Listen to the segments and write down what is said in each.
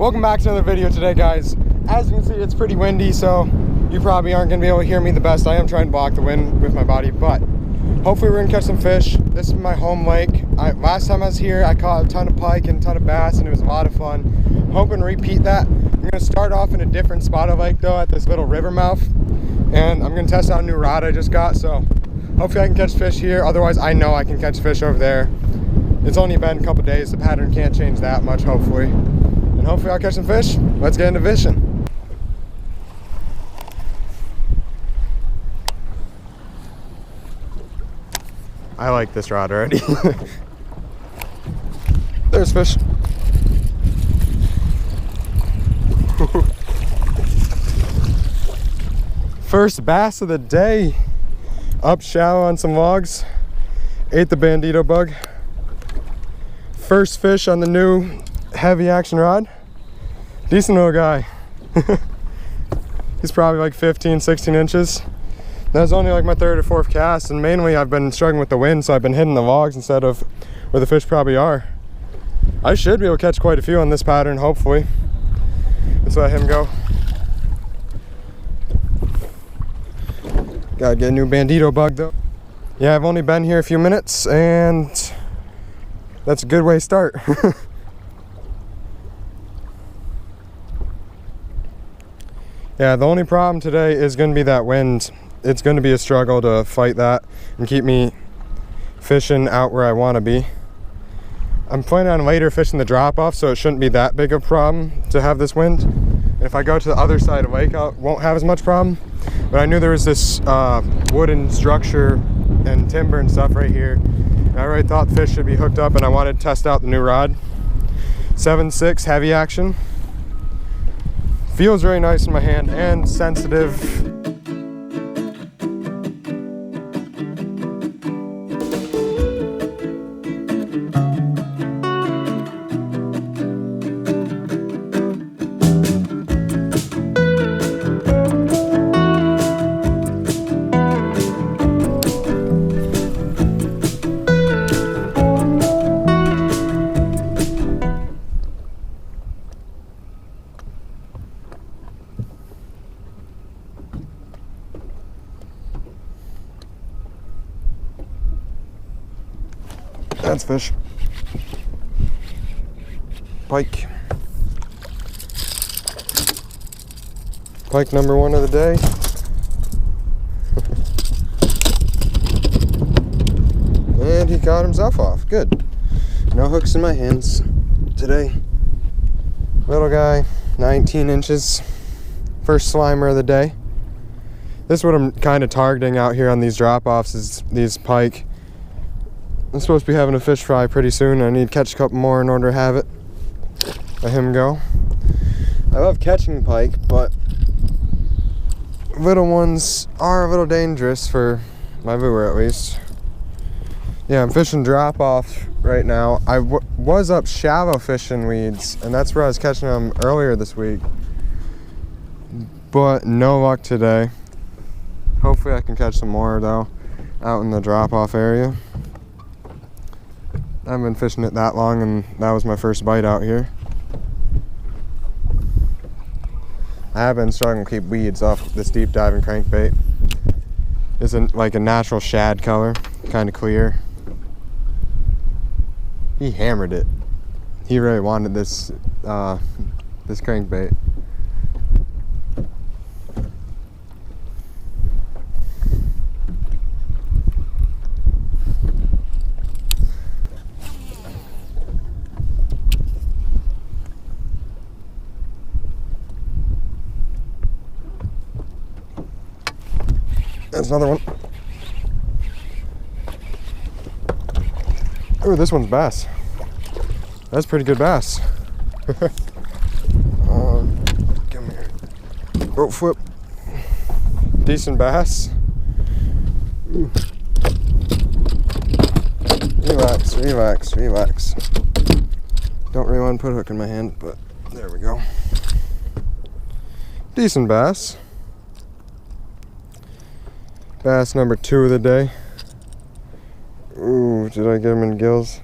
Welcome back to another video today, guys. As you can see, it's pretty windy, so you probably aren't going to be able to hear me the best. I am trying to block the wind with my body, but hopefully we're going to catch some fish. This is my home lake. Last time I was here, I caught a ton of pike and a ton of bass, and it was a lot of fun. I'm hoping to repeat that. I'm going to start off in a different spot of lake, though, at this little river mouth, and I'm going to test out a new rod I just got, so hopefully I can catch fish here. Otherwise, I know I can catch fish over there. It's only been a couple days. The pattern can't change that much, hopefully. And hopefully I'll catch some fish. Let's get into fishing. I like this rod already. There's fish. First bass of the day. Up shallow on some logs. Ate the bandito bug. First fish on the new heavy action rod. Decent little guy. He's probably like 15, 16 inches. That was only like my third or fourth cast, and mainly I've been struggling with the wind, so I've been hitting the logs instead of where the fish probably are. I should be able to catch quite a few on this pattern, hopefully. Let's let him go. Gotta get a new bandito bug though. Yeah, I've only been here a few minutes, and that's a good way to start. Yeah, the only problem today is going to be that wind. It's going to be a struggle to fight that and keep me fishing out where I want to be. I'm planning on later fishing the drop-off, so it shouldn't be that big of a problem to have this wind. And if I go to the other side of the lake, I won't have as much problem. But I knew there was this wooden structure and timber and stuff right here. And I already thought the fish should be hooked up, and I wanted to test out the new rod. 7.6 heavy action. Feels really nice in my hand and sensitive. That's fish. Pike. Pike number one of the day. And he got himself off. Good. No hooks in my hands today. Little guy, 19 inches. First slimer of the day. This is what I'm kind of targeting out here on these drop-offs, is these pike. I'm supposed to be having a fish fry pretty soon. I need to catch a couple more in order to have it. Let him go. I love catching pike, but little ones are a little dangerous for my lure, at least. Yeah, I'm fishing drop off right now. I was up shallow fishing weeds, and that's where I was catching them earlier this week. But no luck today. Hopefully I can catch some more though, out in the drop off area. I haven't been fishing it that long, and that was my first bite out here. I have been struggling to keep weeds off this deep diving crankbait. It's like a natural shad color, kind of clear. He hammered it. He really wanted this this crankbait. That's another one. Oh, this one's bass. That's pretty good bass. Come here. Oh, flip. Decent bass. Ooh. Relax, relax, relax. Don't really want to put a hook in my hand, but there we go. Decent bass. Bass number 2 of the day. Ooh, did I get him in gills?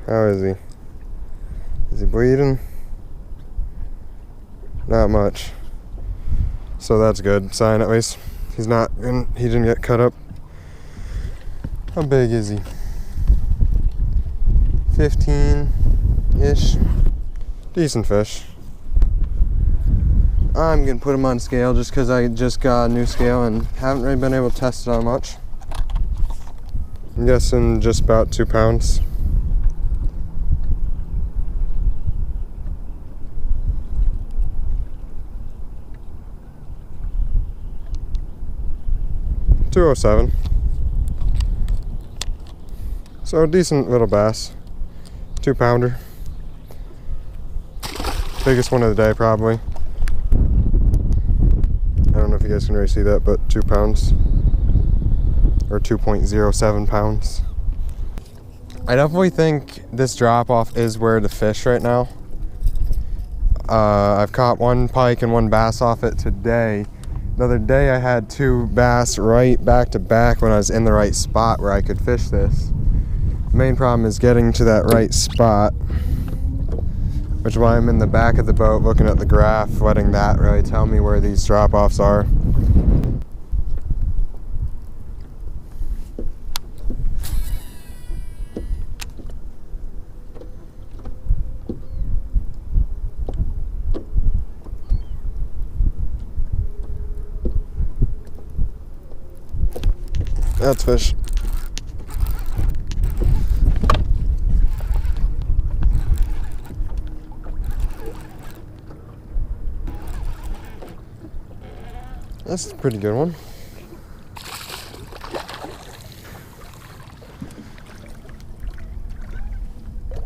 How is he? Is he bleeding? Not much. So that's good sign at least. He didn't get cut up. How big is he? 15-ish. Decent fish. I'm gonna put him on scale just because I just got a new scale and haven't really been able to test it on much. I'm guessing just about 2 pounds. $207. So a decent little bass. 2-pounder. Biggest one of the day probably. I don't know if you guys can really see that, but 2 pounds. Or 2.07 pounds. I definitely think this drop off is where to fish right now. I've caught 1 pike and 1 bass off it today. The other day I had 2 bass right back to back when I was in the right spot where I could fish this. The main problem is getting to that right spot, which is why I'm in the back of the boat looking at the graph, letting that really tell me where these drop-offs are. That's fish. That's a pretty good one.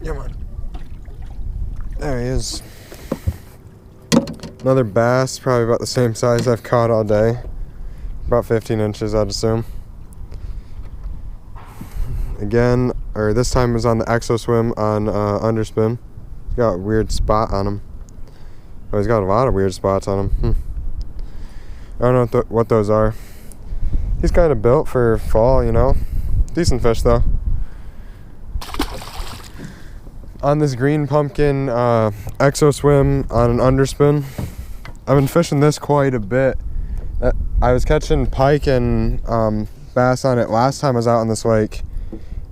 Come on. There he is. Another bass, probably about the same size I've caught all day. About 15 inches, I'd assume. Again, or this time it was on the Exo Swim on underspin. He's got a weird spot on him. Oh, he's got a lot of weird spots on him. I don't know what those are. He's kind of built for fall, you know. Decent fish though. On this green pumpkin Exo Swim on an underspin, I've been fishing this quite a bit. I was catching pike and bass on it last time I was out on this lake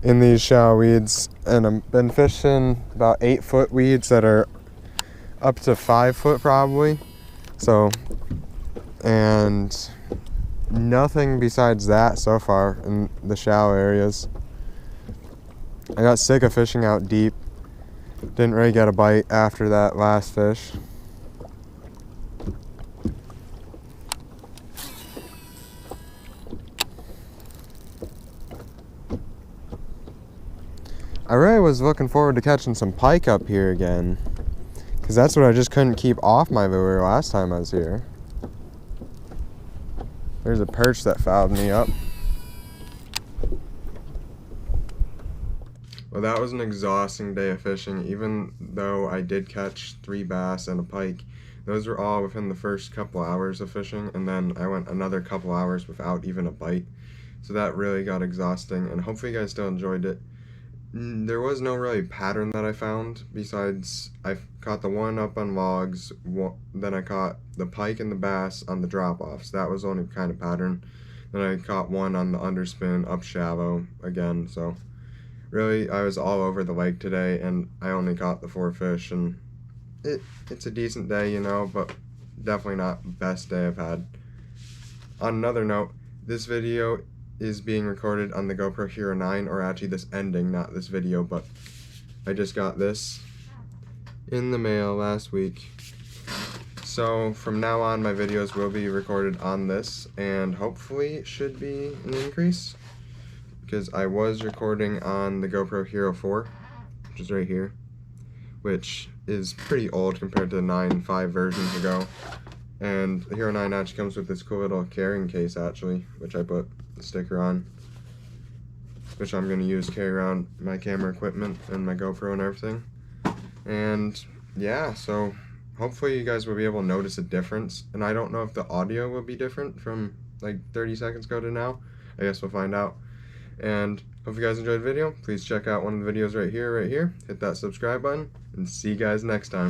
in these shallow weeds, and I've been fishing about 8-foot weeds that are up to 5 foot probably. So, and nothing besides that so far in the shallow areas. I got sick of fishing out deep. Didn't really get a bite after that last fish. I really was looking forward to catching some pike up here again, because that's what I just couldn't keep off my lure last time I was here. There's a perch that fouled me up. Well, that was an exhausting day of fishing. Even though I did catch 3 bass and a pike, those were all within the first couple hours of fishing, and then I went another couple hours without even a bite. So that really got exhausting, and hopefully you guys still enjoyed it. There was no really pattern that I found, besides I caught the one up on logs, then I caught the pike and the bass on the drop-offs. That was the only kind of pattern. Then I caught one on the underspin up shallow again, so really I was all over the lake today, and I only caught the 4 fish, and it's a decent day, you know, but definitely not best day I've had. On another note, this video is being recorded on the GoPro Hero 9, or actually this ending, not this video, but I just got this in the mail last week. So from now on, my videos will be recorded on this, and hopefully it should be an increase, because I was recording on the GoPro Hero 4, which is right here, which is pretty old compared to the 9.5 versions ago. And the Hero 9 actually comes with this cool little carrying case, actually, which I put the sticker on, which I'm going to use to carry around my camera equipment and my GoPro and everything. And yeah, so hopefully you guys will be able to notice a difference. And I don't know if the audio will be different from like 30 seconds ago to now. I guess we'll find out. And Hope you guys enjoyed the video. Please check out one of the videos right here. Hit that subscribe button, and see you guys next time.